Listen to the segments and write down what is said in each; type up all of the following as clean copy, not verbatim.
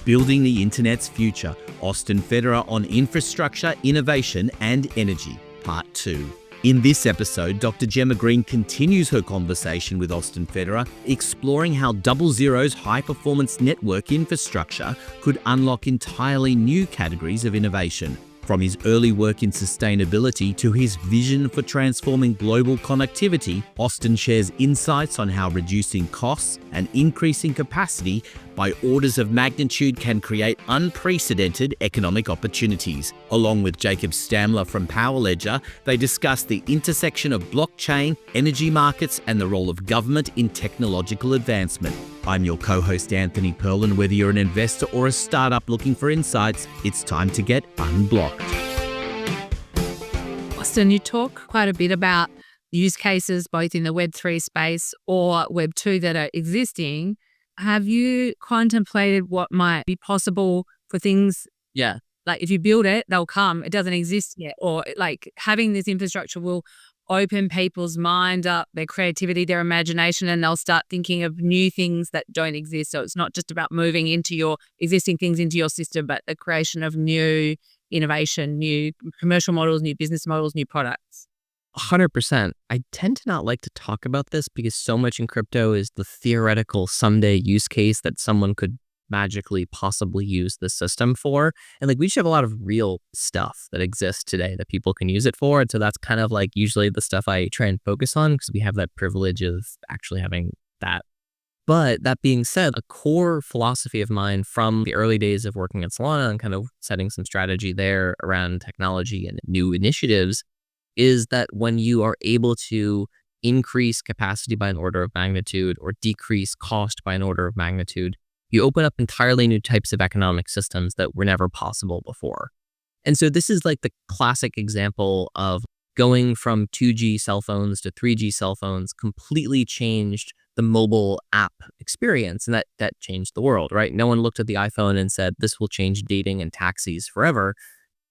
Building the Internet's Future, Austin Federa on Infrastructure, Innovation and Energy, Part 2. In this episode, Dr. Jemma Green continues her conversation with Austin Federa, exploring how 00's high-performance network infrastructure could unlock entirely new categories of innovation. From his early work in sustainability to his vision for transforming global connectivity, Austin shares insights on how reducing costs and increasing capacity by orders of magnitude can create unprecedented economic opportunities. Along with Jacob Stamler from Powerledger, they discuss the intersection of blockchain, energy markets, and the role of government in technological advancement. I'm your co-host Anthony Pearl, and whether you're an investor or a startup looking for insights, it's time to get unblocked. Austin, you talk quite a bit about use cases both in the Web3 space or Web2 that are existing. Have you contemplated what might be possible for things? Yeah. Like if you build it, they'll come. It doesn't exist yet. Or like having this infrastructure will open people's mind up, their creativity, their imagination, and they'll start thinking of new things that don't exist. So it's not just about moving into your existing things into your system, but the creation of new innovation, new commercial models, new business models, new products. 100%. I tend to not like to talk about this because so much in crypto is the theoretical someday use case that someone could magically possibly use the system for. And like we just have a lot of real stuff that exists today that people can use it for. And so that's kind of like usually the stuff I try and focus on because we have that privilege of actually having that. But that being said, a core philosophy of mine from the early days of working at Solana and kind of setting some strategy there around technology and new initiatives is that when you are able to increase capacity by an order of magnitude or decrease cost by an order of magnitude, you open up entirely new types of economic systems that were never possible before. And so this is like the classic example of going from 2G cell phones to 3G cell phones completely changed the mobile app experience. And that changed the world, right? No one looked at the iPhone and said, this will change dating and taxis forever.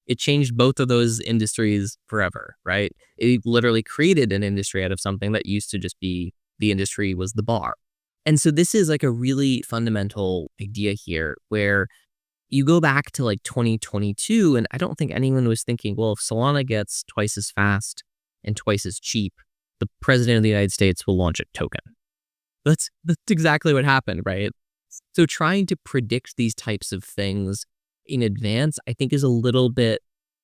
It changed both of those industries forever, right? It literally created an industry out of something that used to just be the industry was the bar. And so this is like a really fundamental idea here where you go back to like 2022, and I don't think anyone was thinking, well, if Solana gets twice as fast and twice as cheap, the president of the United States will launch a token. That's exactly what happened, right? So trying to predict these types of things in advance, I think is a little bit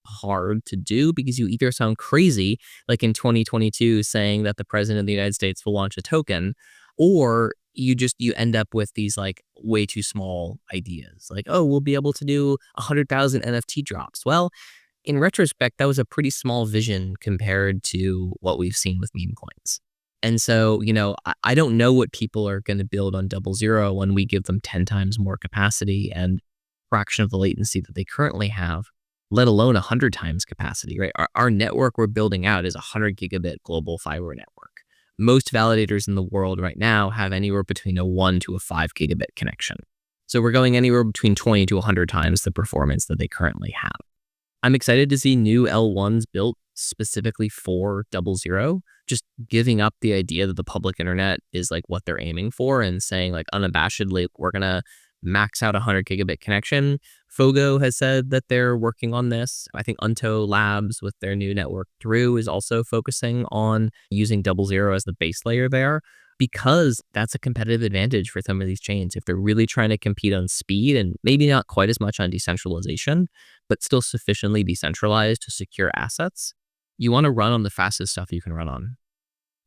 hard to do because you either sound crazy, like in 2022 saying that the president of the United States will launch a token, or you end up with these like way too small ideas. Like, oh, we'll be able to do 100,000 NFT drops. Well, in retrospect, that was a pretty small vision compared to what we've seen with meme coins. And so, I don't know what people are going to build on 00 when we give them 10 times more capacity and fraction of the latency that they currently have, let alone 100 times capacity, right? Our network we're building out is a 100 gigabit global fiber network. Most validators in the world right now have anywhere between a 1 to a 5 gigabit connection. So we're going anywhere between 20 to 100 times the performance that they currently have. I'm excited to see new L1s built specifically for 00, just giving up the idea that the public internet is like what they're aiming for and saying like unabashedly, we're going to max out a 100 gigabit connection. Fogo has said that they're working on this. I think Unto Labs with their new network Drew is also focusing on using 00 as the base layer there because that's a competitive advantage for some of these chains. If they're really trying to compete on speed and maybe not quite as much on decentralization, but still sufficiently decentralized to secure assets, you want to run on the fastest stuff you can run on.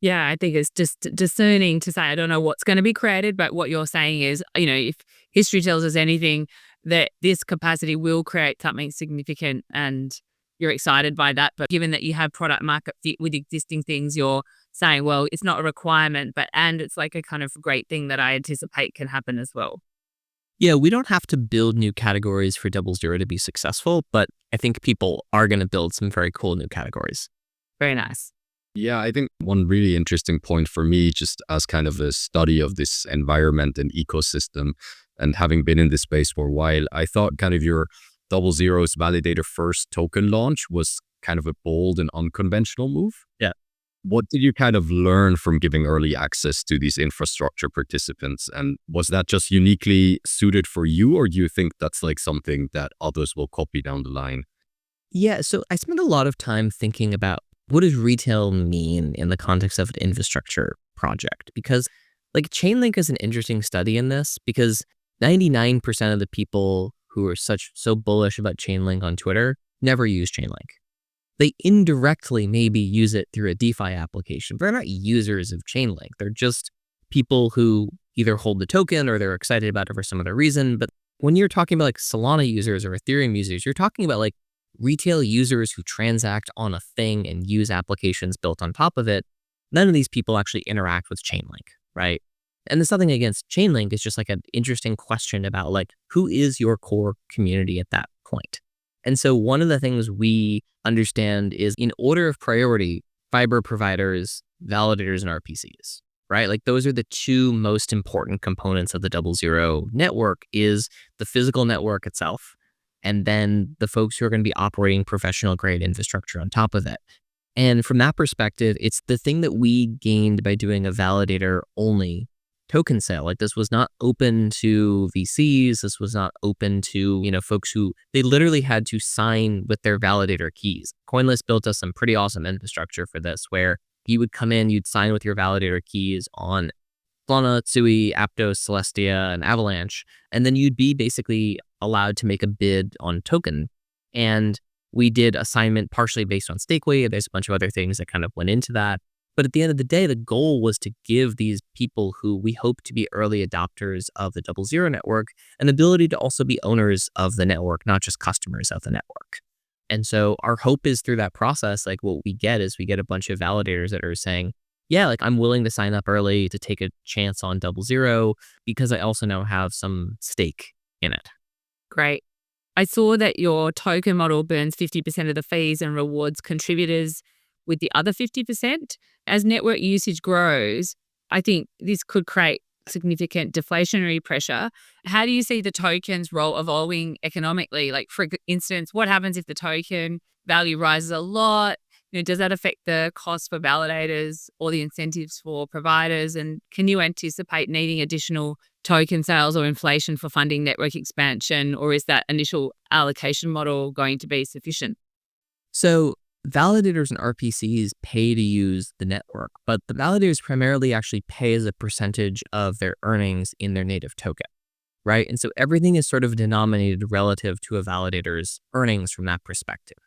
Yeah, I think it's just discerning to say, I don't know what's going to be created, but what you're saying is, if history tells us anything, that this capacity will create something significant and you're excited by that. But given that you have product market fit with existing things, you're saying, well, it's not a requirement, and it's like a kind of great thing that I anticipate can happen as well. Yeah, we don't have to build new categories for 00 to be successful, but I think people are going to build some very cool new categories. Very nice. Yeah, I think one really interesting point for me, just as kind of a study of this environment and ecosystem, and having been in this space for a while, I thought kind of your 00's validator first token launch was kind of a bold and unconventional move. Yeah. What did you kind of learn from giving early access to these infrastructure participants? And was that just uniquely suited for you, or do you think that's like something that others will copy down the line? Yeah, so I spent a lot of time thinking about what does retail mean in the context of an infrastructure project? Because like Chainlink is an interesting study in this because 99% of the people who are so bullish about Chainlink on Twitter never use Chainlink. They indirectly maybe use it through a DeFi application, but they're not users of Chainlink. They're just people who either hold the token or they're excited about it for some other reason. But when you're talking about like Solana users or Ethereum users, you're talking about like retail users who transact on a thing and use applications built on top of it. None of these people actually interact with Chainlink, right? And there's nothing against Chainlink. It's just like an interesting question about like, who is your core community at that point? And so one of the things we understand is in order of priority, fiber providers, validators, and RPCs, right? Like those are the two most important components of the 0.0 network is the physical network itself, and then the folks who are going to be operating professional grade infrastructure on top of it. And from that perspective, it's the thing that we gained by doing a validator only token sale. Like this was not open to VCs. This was not open to, folks who they literally had to sign with their validator keys. CoinList built us some pretty awesome infrastructure for this, where you would come in, you'd sign with your validator keys on Solana, Tsui, Aptos, Celestia, and Avalanche, and then you'd be basically allowed to make a bid on token. And we did assignment partially based on stake weight. There's a bunch of other things that kind of went into that. But at the end of the day, the goal was to give these people who we hope to be early adopters of the 0.0 network an ability to also be owners of the network, not just customers of the network. And so our hope is through that process, like what we get is we get a bunch of validators that are saying, yeah, like I'm willing to sign up early to take a chance on 0.0 because I also now have some stake in it. Great. I saw that your token model burns 50% of the fees and rewards contributors with the other 50%. As network usage grows, I think this could create significant deflationary pressure. How do you see the token's role evolving economically? Like, for instance, what happens if the token value rises a lot? Does that affect the cost for validators or the incentives for providers? And can you anticipate needing additional token sales or inflation for funding network expansion, or is that initial allocation model going to be sufficient? So validators and RPCs pay to use the network, but the validators primarily actually pay as a percentage of their earnings in their native token, right? And so everything is sort of denominated relative to a validator's earnings from that perspective.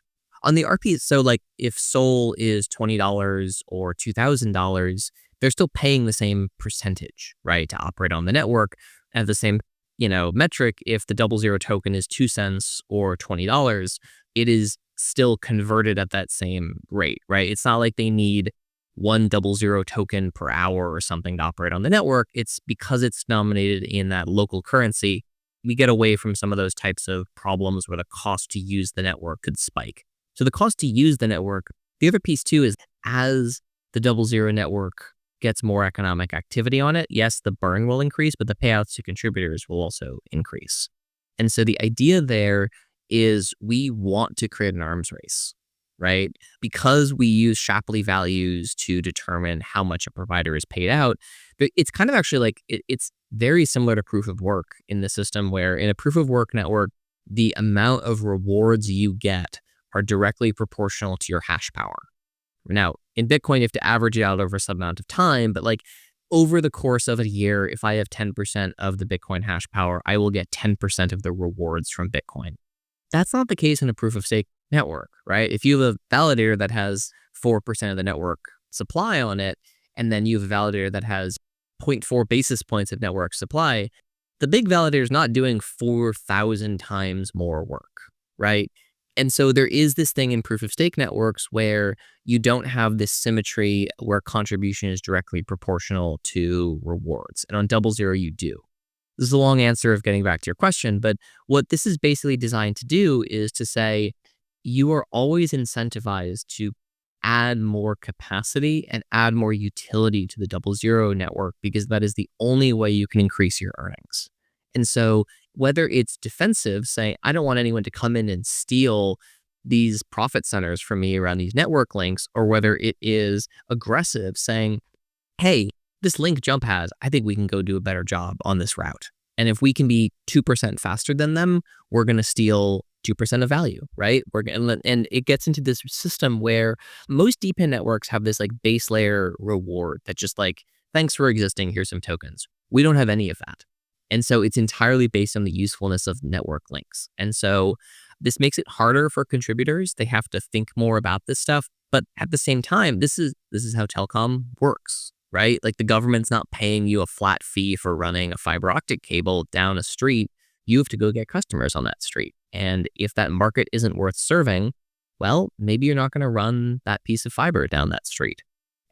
On the RP, so like if SOL is $20 or $2,000, they're still paying the same percentage, right, to operate on the network at the same, metric. If the 0.0 token is 2 cents or $20, it is still converted at that same rate, right? It's not like they need 1 0.0 token per hour or something to operate on the network. It's because it's denominated in that local currency. We get away from some of those types of problems where the cost to use the network could spike. So the cost to use the network, the other piece too is as the 0.0 network gets more economic activity on it, yes, the burn will increase, but the payouts to contributors will also increase. And so the idea there is we want to create an arms race, right? Because we use Shapley values to determine how much a provider is paid out. It's kind of actually like, it's very similar to proof of work in the system, where in a proof of work network, the amount of rewards you get are directly proportional to your hash power. Now, in Bitcoin, you have to average it out over some amount of time, but like over the course of a year, if I have 10% of the Bitcoin hash power, I will get 10% of the rewards from Bitcoin. That's not the case in a proof of stake network, right? If you have a validator that has 4% of the network supply on it, and then you have a validator that has 0.4 basis points of network supply, the big validator is not doing 4,000 times more work, right? And so there is this thing in proof of stake networks where you don't have this symmetry where contribution is directly proportional to rewards. And on 0.0, you do. This is a long answer of getting back to your question, but what this is basically designed to do is to say you are always incentivized to add more capacity and add more utility to the 0.0 network, because that is the only way you can increase your earnings. And so whether it's defensive, saying, I don't want anyone to come in and steal these profit centers for me around these network links, or whether it is aggressive saying, hey, this link Jump has, I think we can go do a better job on this route. And if we can be 2% faster than them, we're going to steal 2% of value, right? And it gets into this system where most DePIN networks have this like base layer reward that just like, thanks for existing, here's some tokens. We don't have any of that. And so it's entirely based on the usefulness of network links. And so this makes it harder for contributors. They have to think more about this stuff. But at the same time, this is how telecom works, right? Like the government's not paying you a flat fee for running a fiber optic cable down a street. You have to go get customers on that street. And if that market isn't worth serving, well, maybe you're not going to run that piece of fiber down that street.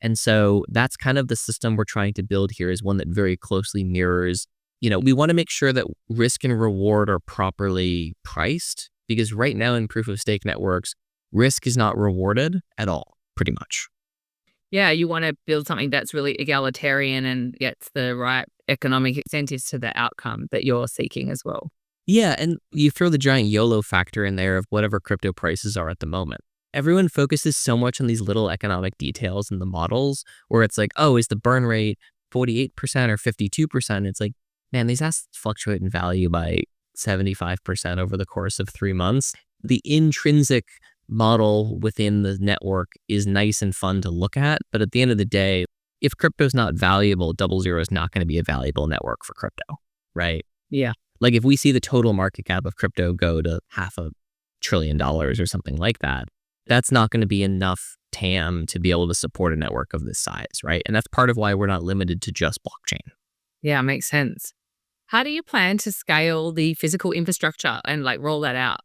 And so that's kind of the system we're trying to build here, is one that very closely mirrors, we want to make sure that risk and reward are properly priced, because right now in proof of stake networks, risk is not rewarded at all, pretty much. Yeah, you want to build something that's really egalitarian and gets the right economic incentives to the outcome that you're seeking as well. Yeah, and you throw the giant YOLO factor in there of whatever crypto prices are at the moment. Everyone focuses so much on these little economic details in the models where it's like, oh, is the burn rate 48% or 52%? It's like, man, these assets fluctuate in value by 75% over the course of 3 months. The intrinsic model within the network is nice and fun to look at, but at the end of the day, if crypto's not valuable, 00 is not going to be a valuable network for crypto, right? Yeah. Like if we see the total market cap of crypto go to $500 billion or something like that, that's not going to be enough TAM to be able to support a network of this size, right? And that's part of why we're not limited to just blockchain. Yeah, makes sense. How do you plan to scale the physical infrastructure and like roll that out?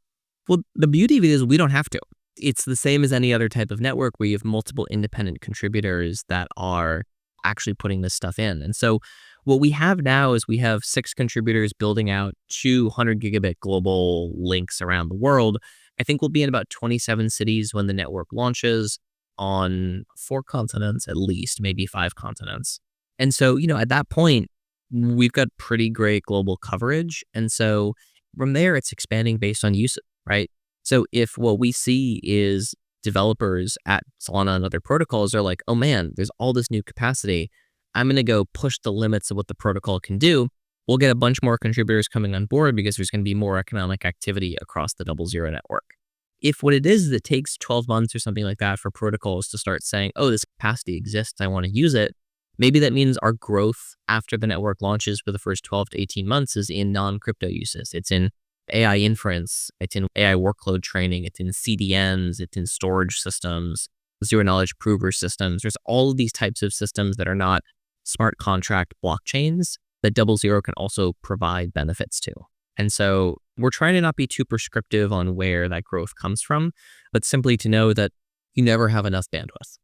Well, the beauty of it is we don't have to. It's the same as any other type of network where you have multiple independent contributors that are actually putting this stuff in. And so what we have now is we have 6 contributors building out 200 gigabit global links around the world. I think we'll be in about 27 cities when the network launches, on 4 continents at least, maybe 5 continents. And so, at that point, we've got pretty great global coverage. And so from there, it's expanding based on usage, right? So if what we see is developers at Solana and other protocols are like, oh man, there's all this new capacity, I'm going to go push the limits of what the protocol can do, we'll get a bunch more contributors coming on board because there's going to be more economic activity across the 00 network. If what it is it takes 12 months or something like that for protocols to start saying, oh, this capacity exists, I want to use it, maybe that means our growth after the network launches for the first 12 to 18 months is in non-crypto uses. It's in AI inference, it's in AI workload training, it's in CDNs, it's in storage systems, zero knowledge prover systems. There's all of these types of systems that are not smart contract blockchains that 00 can also provide benefits to. And so we're trying to not be too prescriptive on where that growth comes from, but simply to know that you never have enough bandwidth.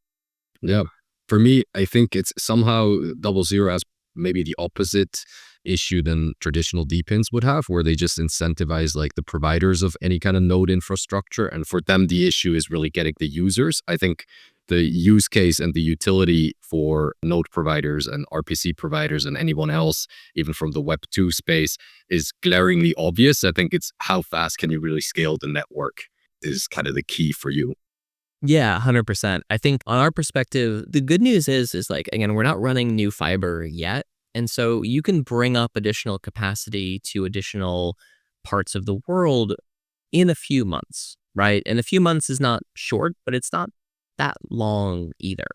Yeah. For me, I think it's somehow 00 has maybe the opposite issue than traditional DePINs would have, where they just incentivize like the providers of any kind of node infrastructure. And for them, the issue is really getting the users. I think the use case and the utility for node providers and RPC providers and anyone else, even from the Web2 space, is glaringly obvious. I think it's how fast can you really scale the network is kind of the key for you. Yeah, 100%. I think on our perspective, the good news is like, again, we're not running new fiber yet. And so you can bring up additional capacity to additional parts of the world in a few months, right? And a few months is not short, but it's not that long either,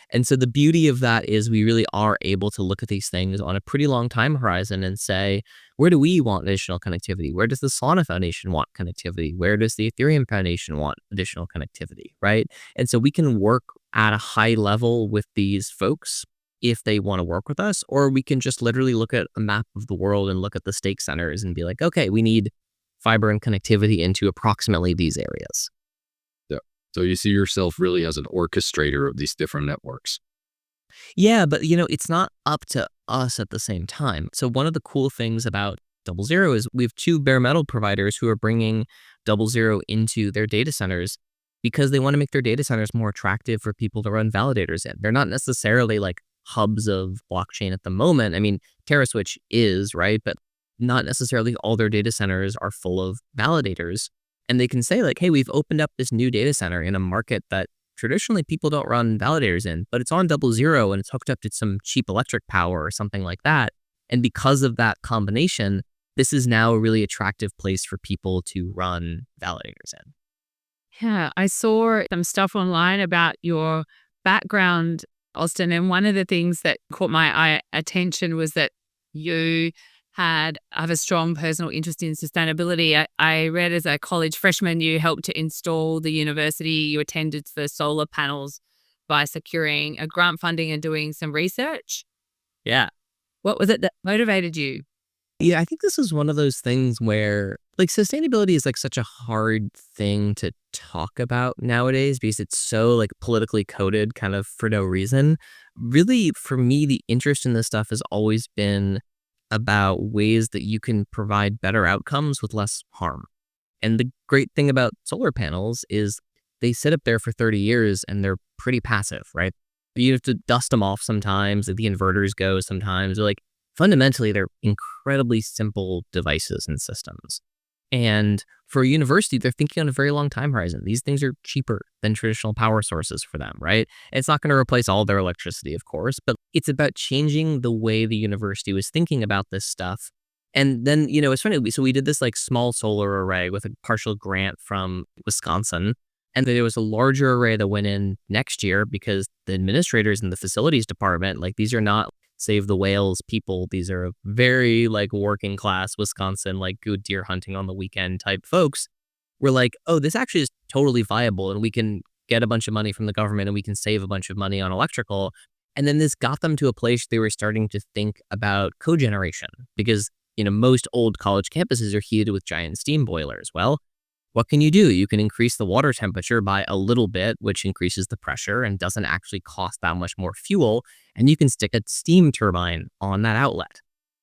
And so the beauty of that is we really are able to look at these things on a pretty long time horizon and say, where do we want additional connectivity? Where does the Solana Foundation want connectivity? Where does the Ethereum Foundation want additional connectivity, right? And so we can work at a high level with these folks if they want to work with us, or we can just literally look at a map of the world and look at the stake centers and be like, okay, we need fiber and connectivity into approximately these areas. So you see yourself really as an orchestrator of these different networks. Yeah, but it's not up to us at the same time. So one of the cool things about 00 is we have 2 bare metal providers who are bringing 00 into their data centers because they want to make their data centers more attractive for people to run validators in. They're not necessarily like hubs of blockchain at the moment. I mean, TerraSwitch is, right? But not necessarily all their data centers are full of validators. And they can say like, hey, we've opened up this new data center in a market that traditionally people don't run validators in, but it's on 00 and it's hooked up to some cheap electric power or something like that. And because of that combination, this is now a really attractive place for people to run validators in. Yeah, I saw some stuff online about your background, Austin, and one of the things that caught my attention was that you have a strong personal interest in sustainability. I read as a college freshman, you helped to install the university you attended for solar panels by securing a grant funding and doing some research. Yeah. What was it that motivated you? Yeah, I think this is one of those things where like sustainability is like such a hard thing to talk about nowadays because it's so like politically coded kind of for no reason. Really, for me, the interest in this stuff has always been about ways that you can provide better outcomes with less harm. And the great thing about solar panels is they sit up there for 30 years and they're pretty passive, right? You have to dust them off sometimes, the inverters go sometimes. They're like, fundamentally, they're incredibly simple devices and systems. And for a university, they're thinking on a very long time horizon. These things are cheaper than traditional power sources for them, right? It's not going to replace all their electricity, of course, but it's about changing the way the university was thinking about this stuff. And then, it's funny. So we did this like small solar array with a partial grant from Wisconsin. And there was a larger array that went in next year because the administrators in the facilities department, like these are not save the whales people. These are very like working class Wisconsin, like good deer hunting on the weekend type folks. We're like, oh, this actually is totally viable and we can get a bunch of money from the government and we can save a bunch of money on electrical. And then this got them to a place they were starting to think about cogeneration because, most old college campuses are heated with giant steam boilers. Well, what can you do? You can increase the water temperature by a little bit, which increases the pressure and doesn't actually cost that much more fuel. And you can stick a steam turbine on that outlet.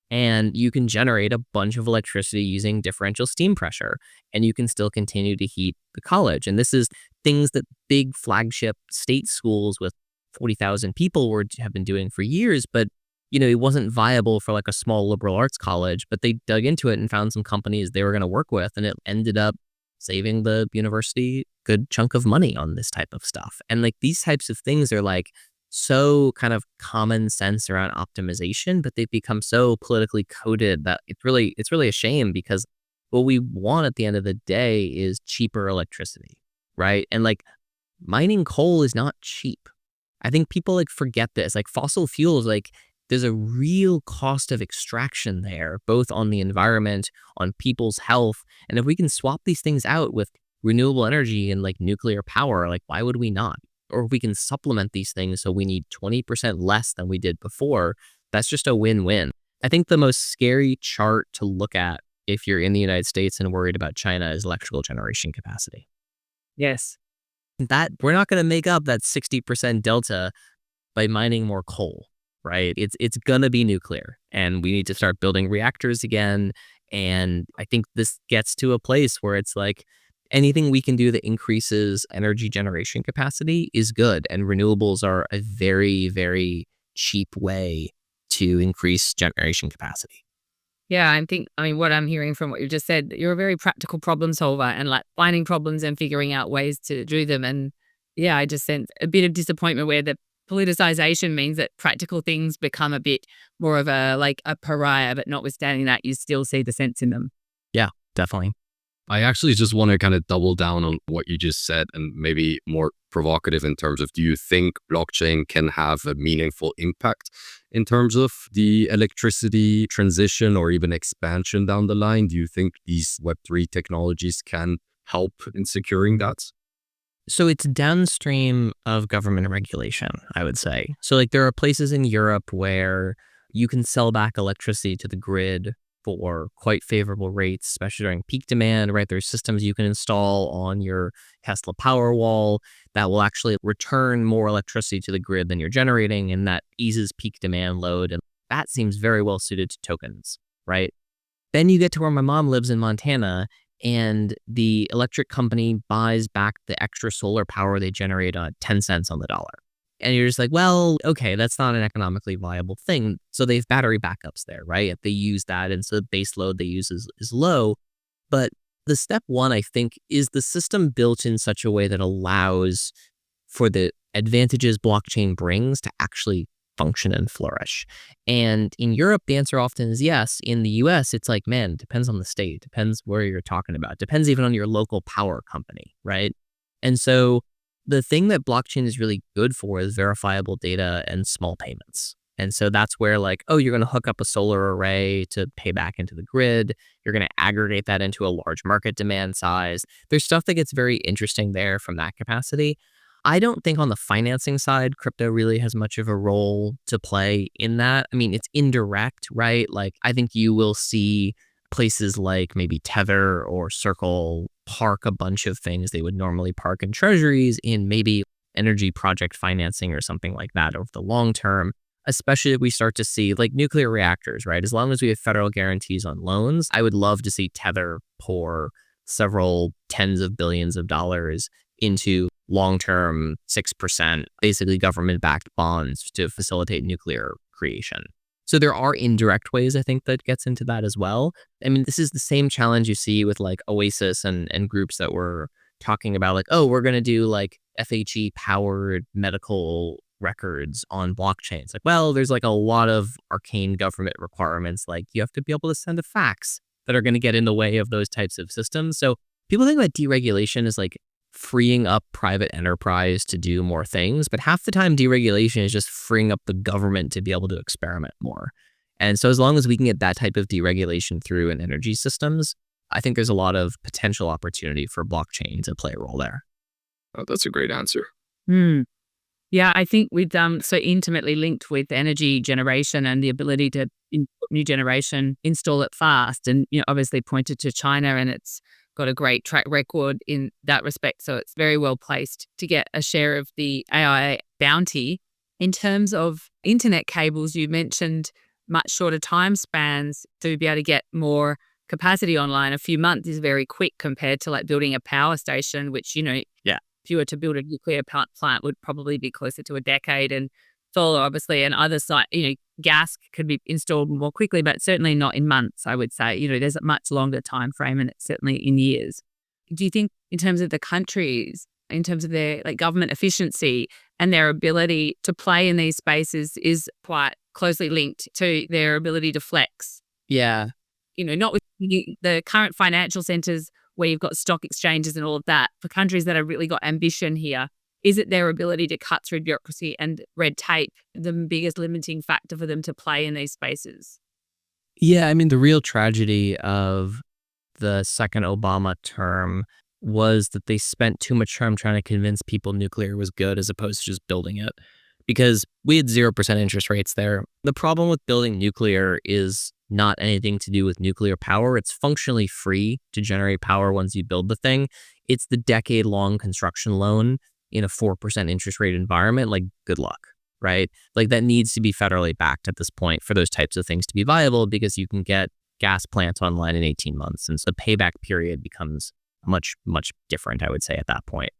And you can generate a bunch of electricity using differential steam pressure. And you can still continue to heat the college. And this is things that big flagship state schools with 40,000 people have been doing for years. But, it wasn't viable for like a small liberal arts college. But they dug into it and found some companies they were going to work with. And it ended up saving the university a good chunk of money on this type of stuff. And like these types of things are like so kind of common sense around optimization, but they've become so politically coded that it's really a shame because what we want at the end of the day is cheaper electricity, right? And like mining coal is not cheap. I think people like forget this. Like fossil fuels, like there's a real cost of extraction there, both on the environment, on people's health. And if we can swap these things out with renewable energy and like nuclear power, like why would we not? Or if we can supplement these things so we need 20% less than we did before, that's just a win-win. I think the most scary chart to look at if you're in the United States and worried about China is electrical generation capacity. Yes. That we're not going to make up that 60% delta by mining more coal. Right? It's gonna be nuclear and we need to start building reactors again. And I think this gets to a place where it's like anything we can do that increases energy generation capacity is good. And renewables are a very, very cheap way to increase generation capacity. Yeah, what I'm hearing from what you just said, you're a very practical problem solver and like finding problems and figuring out ways to do them. And yeah, I just sense a bit of disappointment where the politicization means that practical things become a bit more of a pariah, but notwithstanding that, you still see the sense in them. Yeah, definitely. I actually just want to kind of double down on what you just said and maybe more provocative in terms of, do you think blockchain can have a meaningful impact in terms of the electricity transition or even expansion down the line? Do you think these Web3 technologies can help in securing that? So it's downstream of government regulation, I would say. So like there are places in Europe where you can sell back electricity to the grid for quite favorable rates, especially during peak demand, right? There's systems you can install on your Tesla Powerwall that will actually return more electricity to the grid than you're generating, and that eases peak demand load. And that seems very well suited to tokens, right? Then you get to where my mom lives in Montana, and the electric company buys back the extra solar power they generate on 10 cents on the dollar. And you're just like, well, okay, that's not an economically viable thing. So they have battery backups there, right? They use that, and so the base load they use is low. But The step one, I think, is the system built in such a way that allows for the advantages blockchain brings to actually function and flourish. And in Europe, the answer often is yes. In the US, it's like, man, depends on the state, depends where you're talking about, depends even on your local power company, right? And so the thing that blockchain is really good for is verifiable data and small payments. And so that's where like, oh, you're going to hook up a solar array to pay back into the grid. You're going to aggregate that into a large market demand size. There's stuff that gets very interesting there from that capacity. I don't think on the financing side, crypto really has much of a role to play in that. I mean, it's indirect, right? Like, I think you will see places like maybe Tether or Circle park a bunch of things they would normally park in treasuries in maybe energy project financing or something like that over the long term, especially if we start to see like nuclear reactors, right? As long as we have federal guarantees on loans, I would love to see Tether pour several tens of billions of dollars into long-term 6%, basically government-backed bonds to facilitate nuclear creation. So there are indirect ways, I think, that gets into that as well. I mean, this is the same challenge you see with like Oasis and groups that were talking about like, oh, we're going to do like FHE-powered medical records on blockchains. Like, well, there's like a lot of arcane government requirements. Like you have to be able to send a fax that are going to get in the way of those types of systems. So people think that deregulation is like freeing up private enterprise to do more things. But half the time, deregulation is just freeing up the government to be able to experiment more. And so as long as we can get that type of deregulation through in energy systems, I think there's a lot of potential opportunity for blockchain to play a role there. Oh, that's a great answer. Yeah, I think with so intimately linked with energy generation and the ability to new generation install it fast, and obviously pointed to China, and it's got a great track record in that respect. So it's very well placed to get a share of the AI bounty. In terms of internet cables, you mentioned much shorter time spans to be able to get more capacity online. A few months is very quick compared to like building a power station, which, if you were to build a nuclear plant would probably be closer to a decade, and solar obviously and other site, gas could be installed more quickly, but certainly not in months, I would say. There's a much longer time frame, and it's certainly in years. Do you think in terms of the countries, in terms of their like government efficiency and their ability to play in these spaces is quite closely linked to their ability to flex? Yeah. Not with the current financial centers where you've got stock exchanges and all of that. For countries that have really got ambition here, is it their ability to cut through bureaucracy and red tape the biggest limiting factor for them to play in these spaces? Yeah, I mean, the real tragedy of the second Obama term was that they spent too much time trying to convince people nuclear was good as opposed to just building it. Because we had 0% interest rates there. The problem with building nuclear is not anything to do with nuclear power. It's functionally free to generate power once you build the thing. It's the decade-long construction loan in a 4% interest rate environment. Like, good luck, right? Like, that needs to be federally backed at this point for those types of things to be viable, because you can get gas plants online in 18 months. And so the payback period becomes much, much different, I would say, at that point.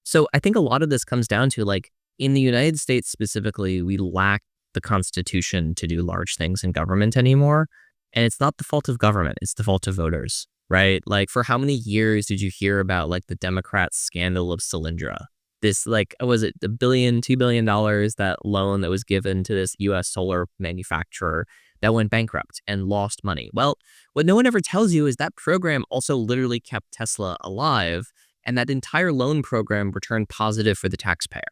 So I think a lot of this comes down to, like, in the United States specifically, we lack the Constitution to do large things in government anymore. And it's not the fault of government, it's the fault of voters, right? Like, for how many years did you hear about like the Democrats' scandal of Solyndra? This, like, was it $1 billion, $2 billion, that loan that was given to this US solar manufacturer that went bankrupt and lost money? Well, what no one ever tells you is that program also literally kept Tesla alive, and that entire loan program returned positive for the taxpayer.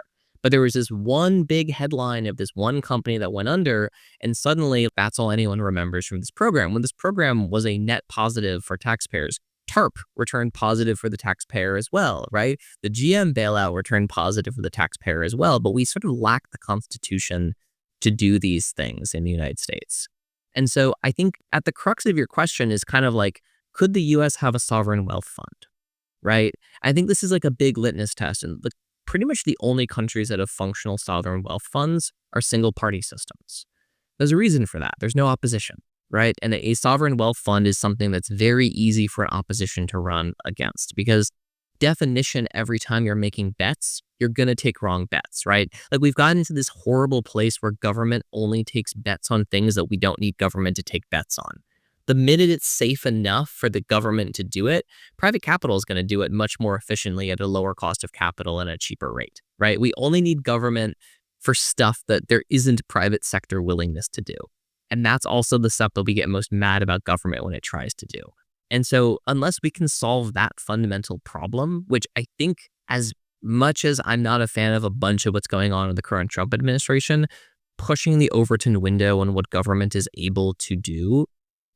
But there was this one big headline of this one company that went under, and suddenly that's all anyone remembers from this program, when this program was a net positive for taxpayers. TARP returned positive for the taxpayer as well, right? The GM bailout returned positive for the taxpayer as well, but we sort of lack the Constitution to do these things in the United States. And so I think at the crux of your question is kind of like, could the US have a sovereign wealth fund, right? I think this is like a big litmus test, and pretty much the only countries that have functional sovereign wealth funds are single party systems. There's a reason for that. There's no opposition, right? And a sovereign wealth fund is something that's very easy for an opposition to run against, because definition, every time you're making bets, you're going to take wrong bets, right? Like, we've gotten into this horrible place where government only takes bets on things that we don't need government to take bets on. the minute it's safe enough for the government to do it, private capital is going to do it much more efficiently at a lower cost of capital and a cheaper rate, right? We only need government for stuff that there isn't private sector willingness to do. And that's also the stuff that we get most mad about government when it tries to do. And so unless we can solve that fundamental problem, which I think as much as I'm not a fan of a bunch of what's going on in the current Trump administration, pushing the Overton window on what government is able to do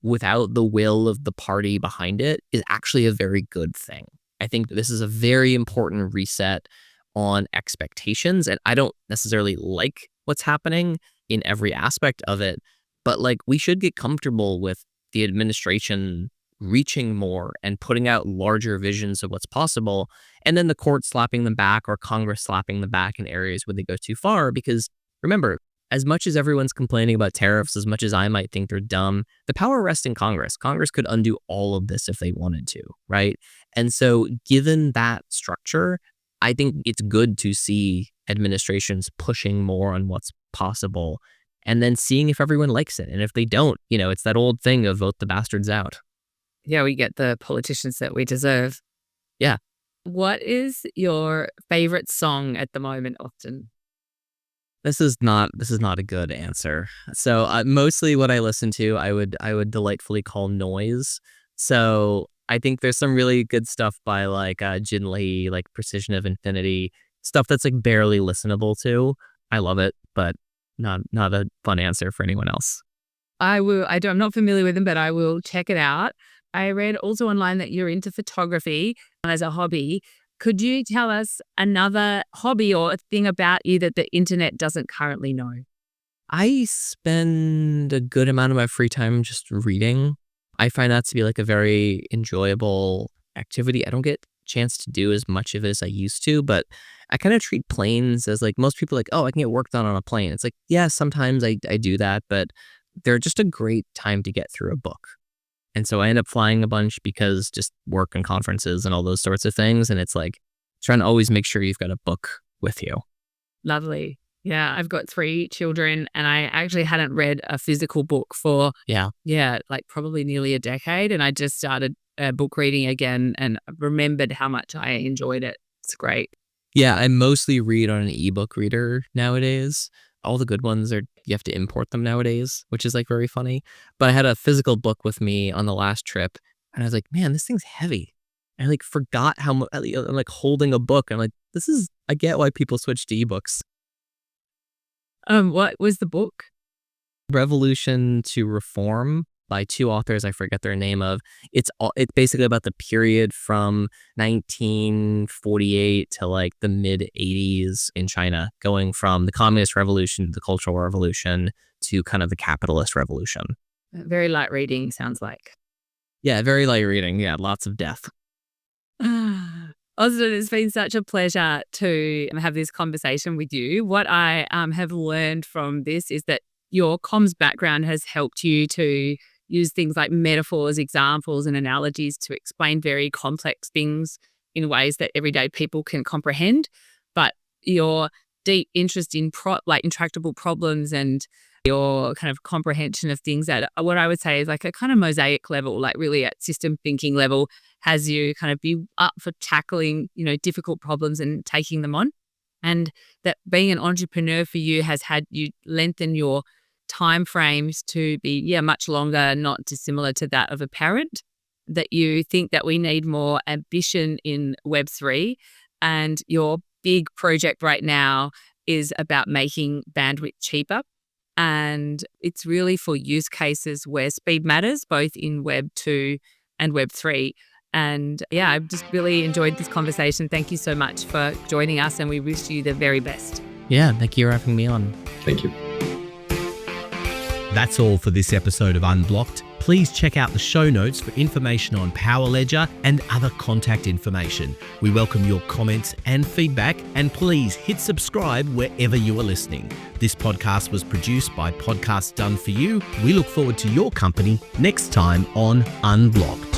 without the will of the party behind it is actually a very good thing. I think this is a very important reset on expectations. And I don't necessarily like what's happening in every aspect of it, but like we should get comfortable with the administration reaching more and putting out larger visions of what's possible, and then the court slapping them back or Congress slapping them back in areas where they go too far. Because remember, as much as everyone's complaining about tariffs, as much as I might think they're dumb, the power rests in Congress. Congress could undo all of this if they wanted to, right? And so given that structure, I think it's good to see administrations pushing more on what's possible and then seeing if everyone likes it. And if they don't, it's that old thing of vote the bastards out. Yeah, we get the politicians that we deserve. Yeah. What is your favorite song at the moment, Austin? This is not a good answer. So mostly what I listen to, I would delightfully call noise. So I think there's some really good stuff by like Jin Lee, like Precision of Infinity, stuff that's like barely listenable to. I love it, but not a fun answer for anyone else. I'm not familiar with them, but I will check it out. I read also online that you're into photography as a hobby. Could you tell us another hobby or a thing about you that the internet doesn't currently know? I spend a good amount of my free time just reading. I find that to be like a very enjoyable activity. I don't get a chance to do as much of it as I used to, but I kind of treat planes as like most people like, oh, I can get work done on a plane. It's like, yeah, sometimes I do that, but they're just a great time to get through a book. And so I end up flying a bunch because just work and conferences and all those sorts of things. And it's like trying to always make sure you've got a book with you. Lovely. Yeah, I've got 3 children and I actually hadn't read a physical book for, like probably nearly a decade. And I just started book reading again and remembered how much I enjoyed it. It's great. Yeah, I mostly read on an ebook reader nowadays. All the good ones you have to import them nowadays, which is like very funny. But I had a physical book with me on the last trip and I was like, man, this thing's heavy. I like forgot how much I'm like holding a book. I'm like, I get why people switch to ebooks. What was the book? Revolution to Reform by 2 authors I forget their name of. It's basically about the period from 1948 to like the mid 80s in China, going from the communist revolution to the cultural revolution to kind of the capitalist revolution. Very light reading, sounds like. Yeah, very light reading. Yeah, lots of death. Austin, it's been such a pleasure to have this conversation with you. What I have learned from this is that your comms background has helped you to use things like metaphors, examples, and analogies to explain very complex things in ways that everyday people can comprehend. But your deep interest in intractable problems and your kind of comprehension of things at what I would say is like a kind of mosaic level, like really at system thinking level, has you kind of be up for tackling, difficult problems and taking them on. And that being an entrepreneur for you has had you lengthen your time frames to be much longer, not dissimilar to that of a parent, that you think that we need more ambition in Web3, and your big project right now is about making bandwidth cheaper, and it's really for use cases where speed matters, both in Web2 and Web3. And I've just really enjoyed this conversation. Thank you so much for joining us, and we wish you the very best. Yeah, thank you for having me on. Thank you. That's all for this episode of UnBlock'd. Please check out the show notes for information on Power Ledger and other contact information. We welcome your comments and feedback, and please hit subscribe wherever you are listening. This podcast was produced by Podcasts Done For You. We look forward to your company next time on UnBlock'd.